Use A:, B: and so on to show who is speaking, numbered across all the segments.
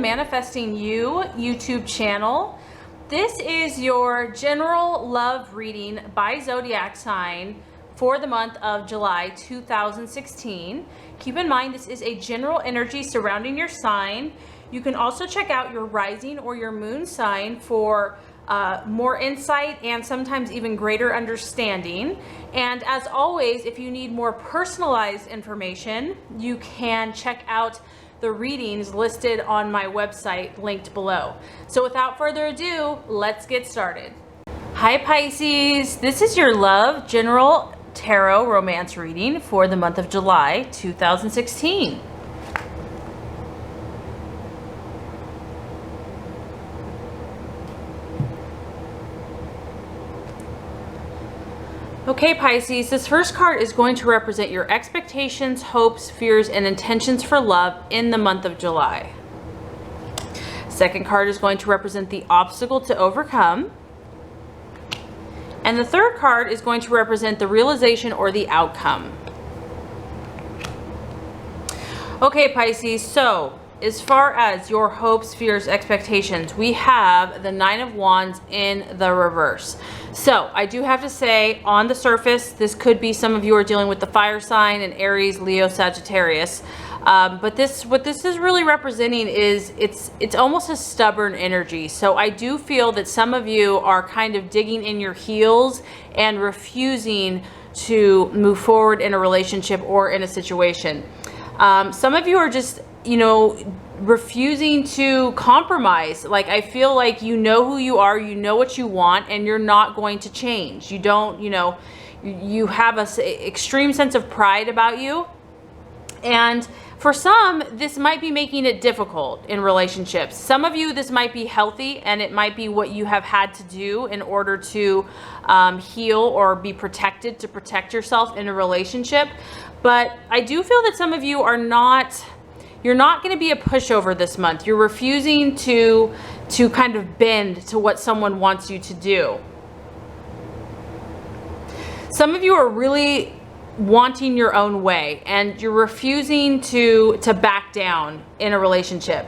A: Manifesting You YouTube channel. This is your general love reading by zodiac sign for the month of July 2016. Keep in mind, this is a general energy surrounding your sign. You can also check out your rising or your moon sign for more insight and sometimes even greater understanding. And as always, if you need more personalized information, you can check out the readings listed on my website linked below. So without further ado, let's get started. Hi Pisces, this is your love general tarot romance reading for the month of July 2016. Okay Pisces, this first card is going to represent your expectations, hopes, fears, and intentions for love in the month of July. Second card is going to represent the obstacle to overcome. And the third card is going to represent the realization or the outcome. Okay Pisces, so as far as your hopes, fears, expectations, we have the Nine of Wands in the reverse. So I do have to say, on the surface, this could be some of you are dealing with the fire sign and Aries, Leo, Sagittarius. But what this is really representing is it's almost a stubborn energy. So I do feel that some of you are kind of digging in your heels and refusing to move forward in a relationship or in a situation. Some of you are just, you know, refusing to compromise. Like, I feel like you know who you are, you know what you want, and you're not going to change. You don't, you know, you have a extreme sense of pride about you. And for some, this might be making it difficult in relationships. Some of you, this might be healthy, and it might be what you have had to do in order to heal or be protected, to protect yourself in a relationship. But I do feel that some of you are not, you're not going to be a pushover this month. You're refusing to kind of bend to what someone wants you to do. Some of you are really wanting your own way, and you're refusing to back down in a relationship.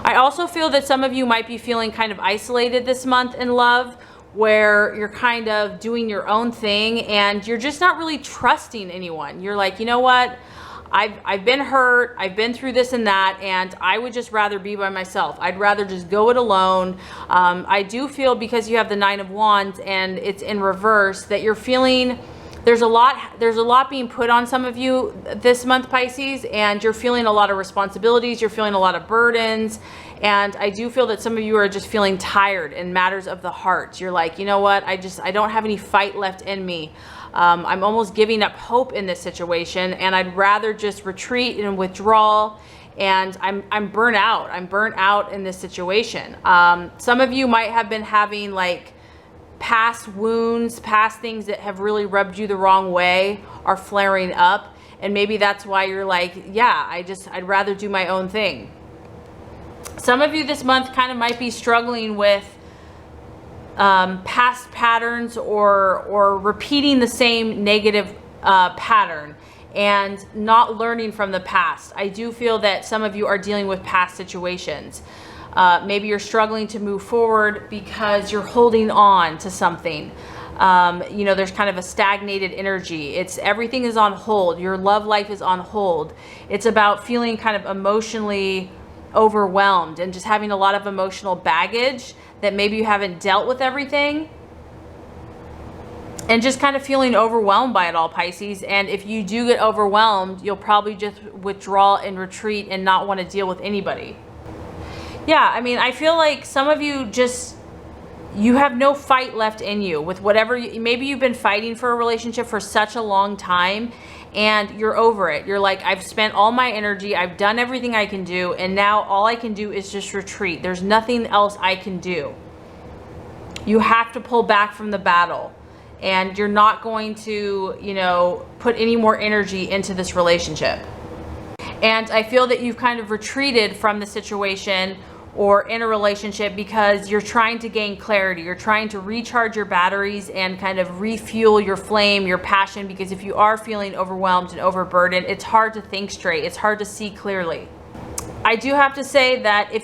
A: I also feel that some of you might be feeling kind of isolated this month in love, where you're kind of doing your own thing and you're just not really trusting anyone. You're like, you know what? I've been hurt, I've been through this and that, and I would just rather be by myself. I'd rather just go it alone. I do feel, because you have the Nine of Wands and it's in reverse, that you're feeling there's a lot being put on some of you this month, Pisces, and you're feeling a lot of responsibilities, you're feeling a lot of burdens, and I do feel that some of you are just feeling tired in matters of the heart. You're like, you know what, I don't have any fight left in me. I'm almost giving up hope in this situation, and I'd rather just retreat and withdraw, and I'm burnt out. I'm burnt out in this situation. Some of you might have been having like past wounds, past things that have really rubbed you the wrong way are flaring up, and maybe that's why you're like, yeah, I'd rather do my own thing. Some of you this month kind of might be struggling with past patterns or repeating the same negative pattern and not learning from the past. I do feel that some of you are dealing with past situations. Maybe you're struggling to move forward because you're holding on to something. You know, there's kind of a stagnated energy. Everything is on hold. Your love life is on hold. It's about feeling kind of emotionally overwhelmed and just having a lot of emotional baggage that maybe you haven't dealt with everything, and just kind of feeling overwhelmed by it all, Pisces. And if you do get overwhelmed, you'll probably just withdraw and retreat and not want to deal with anybody. Yeah, I mean, I feel like some of you you have no fight left in you with whatever, maybe you've been fighting for a relationship for such a long time and you're over it. You're like, I've spent all my energy, I've done everything I can do, and now all I can do is just retreat. There's nothing else I can do. You have to pull back from the battle, and you're not going to, you know, put any more energy into this relationship. And I feel that you've kind of retreated from the situation or in a relationship because you're trying to gain clarity. You're trying to recharge your batteries and kind of refuel your flame, your passion, because if you are feeling overwhelmed and overburdened, it's hard to think straight. It's hard to see clearly. I do have to say that if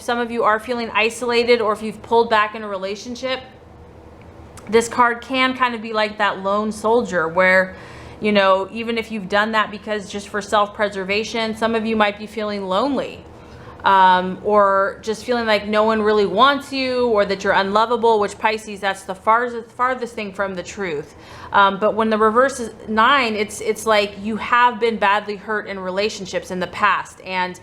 A: some of you are feeling isolated, or if you've pulled back in a relationship, this card can kind of be like that lone soldier where, you know, even if you've done that because just for self-preservation, some of you might be feeling lonely, or just feeling like no one really wants you, or that you're unlovable, which Pisces, that's the farthest thing from the truth. But when the reverse is 9, it's like you have been badly hurt in relationships in the past, and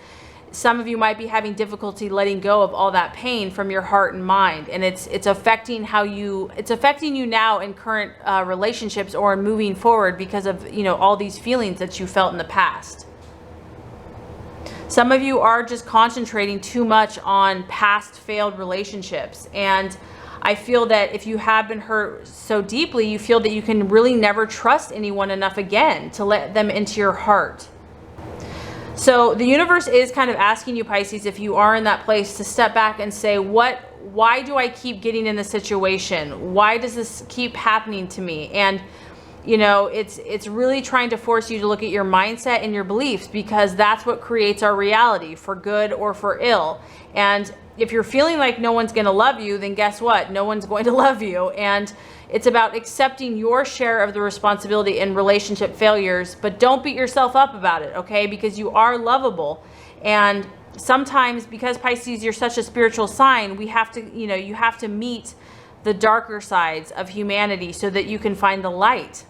A: some of you might be having difficulty letting go of all that pain from your heart and mind, and it's affecting you now in current relationships or in moving forward because of, you know, all these feelings that you felt in the past. Some of you are just concentrating too much on past failed relationships, and I feel that if you have been hurt so deeply, you feel that you can really never trust anyone enough again to let them into your heart. So the universe is kind of asking you, Pisces, if you are in that place, to step back and say, why do I keep getting in this situation? Why does this keep happening to me? And, you know, it's really trying to force you to look at your mindset and your beliefs, because that's what creates our reality, for good or for ill. And if you're feeling like no one's going to love you, then guess what? No one's going to love you. And it's about accepting your share of the responsibility in relationship failures, but don't beat yourself up about it, okay? Because you are lovable. And sometimes, because Pisces, you're such a spiritual sign, we have to, you know, you have to meet the darker sides of humanity so that you can find the light.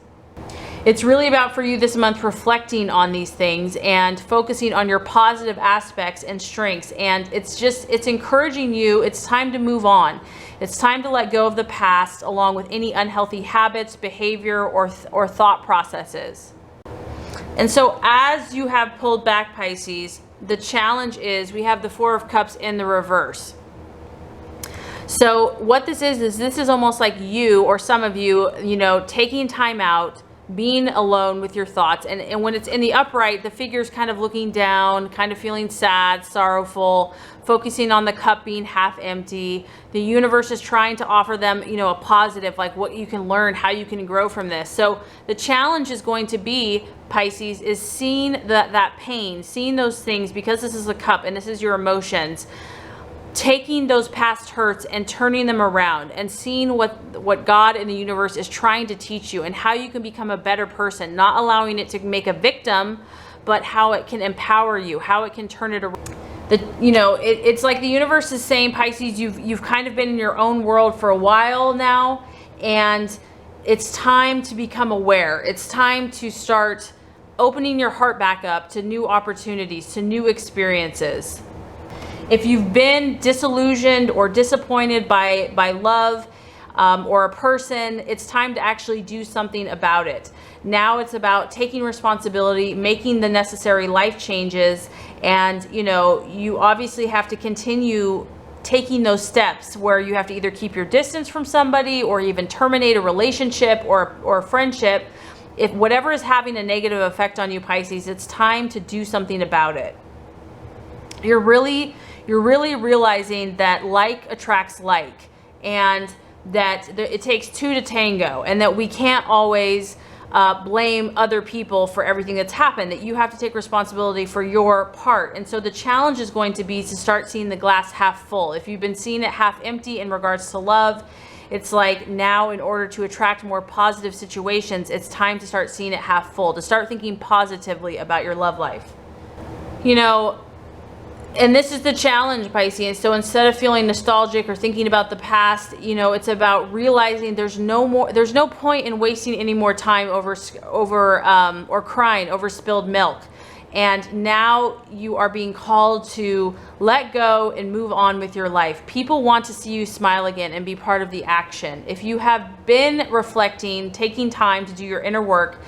A: It's really about, for you this month, reflecting on these things and focusing on your positive aspects and strengths. And it's encouraging you. It's time to move on. It's time to let go of the past, along with any unhealthy habits, behavior, or thought processes. And so as you have pulled back, Pisces, the challenge is we have the 4 of Cups in the reverse. So what this is almost like you, or some of you, you know, taking time out, being alone with your thoughts. And when it's in the upright, the figure's kind of looking down, kind of feeling sad, sorrowful, focusing on the cup being half empty. The universe is trying to offer them, you know, a positive, like what you can learn, how you can grow from this. So the challenge is going to be, Pisces, is seeing that pain, seeing those things, because this is a cup and this is your emotions, taking those past hurts and turning them around and seeing what God and the universe is trying to teach you, and how you can become a better person, not allowing it to make a victim, but how it can empower you, how it can turn it around. It's like the universe is saying, Pisces, you've kind of been in your own world for a while now, and it's time to become aware. It's time to start opening your heart back up to new opportunities, to new experiences. If you've been disillusioned or disappointed by love or a person, it's time to actually do something about it. Now it's about taking responsibility, making the necessary life changes, and you obviously have to continue taking those steps where you have to either keep your distance from somebody or even terminate a relationship or a friendship. If whatever is having a negative effect on you, Pisces, it's time to do something about it. You're really realizing that like attracts like, and that it takes 2 to tango, and that we can't always blame other people for everything that's happened, that you have to take responsibility for your part. And so the challenge is going to be to start seeing the glass half full. If you've been seeing it half empty in regards to love, it's like now, in order to attract more positive situations, it's time to start seeing it half full, to start thinking positively about your love life. And this is the challenge, Pisces. So instead of feeling nostalgic or thinking about the past, it's about realizing there's no point in wasting any more time over or crying over spilled milk. And now you are being called to let go and move on with your life. People want to see you smile again and be part of the action. If you have been reflecting, taking time to do your inner work,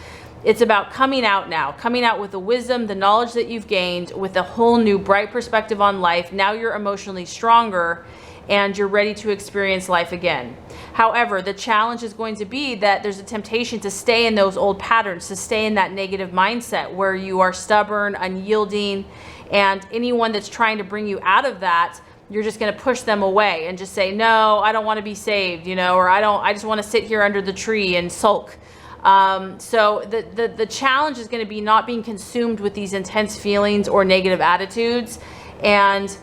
A: it's about coming out now, coming out with the wisdom, the knowledge that you've gained, with a whole new bright perspective on life. Now you're emotionally stronger and you're ready to experience life again. However, the challenge is going to be that there's a temptation to stay in those old patterns, to stay in that negative mindset where you are stubborn, unyielding, and anyone that's trying to bring you out of that, you're just going to push them away and just say, no, I don't want to be saved, or I just want to sit here under the tree and sulk. So the challenge is going to be not being consumed with these intense feelings or negative attitudes. And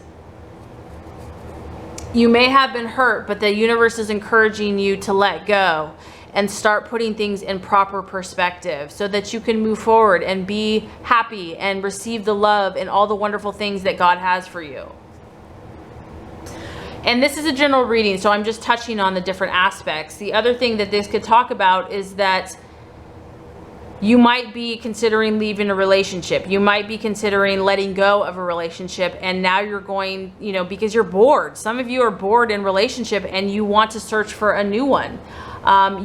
A: you may have been hurt, but the universe is encouraging you to let go and start putting things in proper perspective so that you can move forward and be happy and receive the love and all the wonderful things that God has for you. And this is a general reading, so I'm just touching on the different aspects. The other thing that this could talk about is that you might be considering leaving a relationship. You might be considering letting go of a relationship, and now you're going, because you're bored. Some of you are bored in relationship and you want to search for a new one.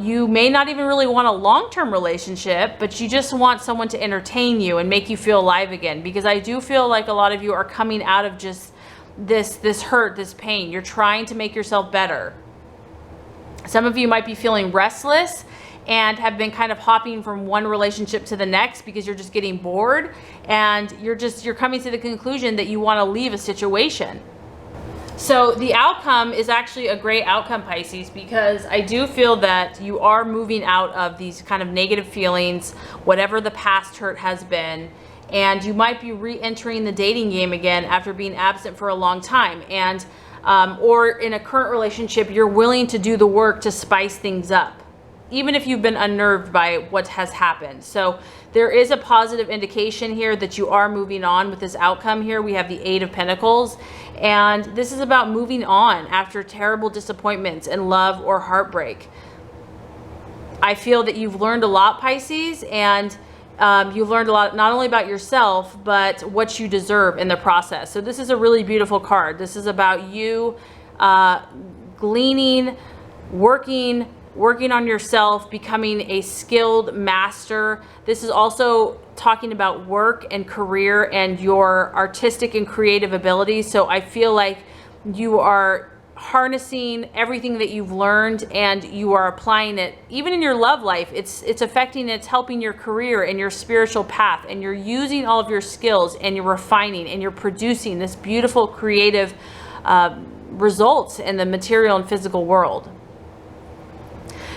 A: You may not even really want a long-term relationship, but you just want someone to entertain you and make you feel alive again. Because I do feel like a lot of you are coming out of just this hurt, this pain. You're trying to make yourself better. Some of you might be feeling restless and have been kind of hopping from one relationship to the next because you're just getting bored, and you're coming to the conclusion that you want to leave a situation. So the outcome is actually a great outcome, Pisces, because I do feel that you are moving out of these kind of negative feelings, whatever the past hurt has been, and you might be re-entering the dating game again after being absent for a long time. And or in a current relationship, you're willing to do the work to spice things up, even if you've been unnerved by what has happened. So there is a positive indication here that you are moving on with this outcome here. We have the Eight of Pentacles, and this is about moving on after terrible disappointments in love or heartbreak. I feel that you've learned a lot, Pisces, and you've learned a lot, not only about yourself, but what you deserve in the process. So this is a really beautiful card. This is about you gleaning, working on yourself, becoming a skilled master. This is also talking about work and career and your artistic and creative abilities. So I feel like you are harnessing everything that you've learned and you are applying it even in your love life. It's affecting, it's helping your career and your spiritual path, and you're using all of your skills and you're refining and you're producing this beautiful creative results in the material and physical world.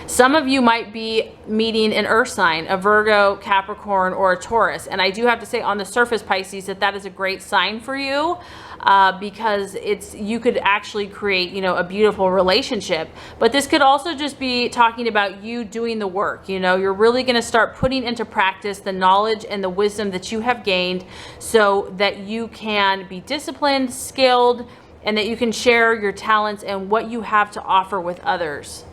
A: Some of you might be meeting an earth sign, a Virgo, Capricorn, or a Taurus. And I do have to say on the surface, Pisces, that is a great sign for you because you could actually create, a beautiful relationship. But this could also just be talking about you doing the work. You're really going to start putting into practice the knowledge and the wisdom that you have gained so that you can be disciplined, skilled, and that you can share your talents and what you have to offer with others.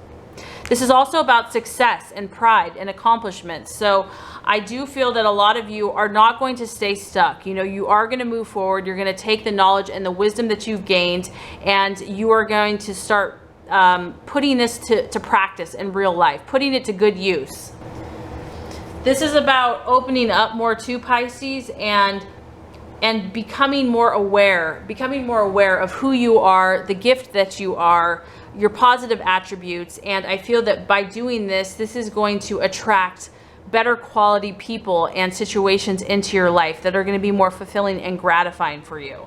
A: This is also about success and pride and accomplishments. So I do feel that a lot of you are not going to stay stuck. You are going to move forward. You're going to take the knowledge and the wisdom that you've gained, and you are going to start putting this to practice in real life, putting it to good use. This is about opening up more to Pisces and becoming more aware of who you are, the gift that you are, your positive attributes. And I feel that by doing this is going to attract better quality people and situations into your life that are going to be more fulfilling and gratifying for you.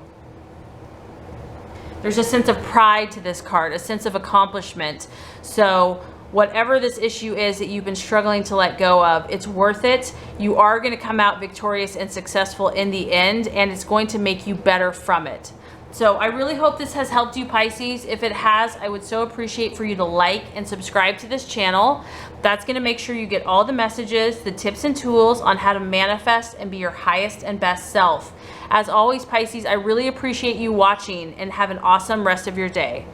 A: There's a sense of pride to this card, a sense of accomplishment. So whatever this issue is that you've been struggling to let go of, it's worth it. You are going to come out victorious and successful in the end, and it's going to make you better from it. So I really hope this has helped you, Pisces. If it has, I would so appreciate for you to like and subscribe to this channel. That's going to make sure you get all the messages, the tips and tools on how to manifest and be your highest and best self. As always, Pisces, I really appreciate you watching, and have an awesome rest of your day.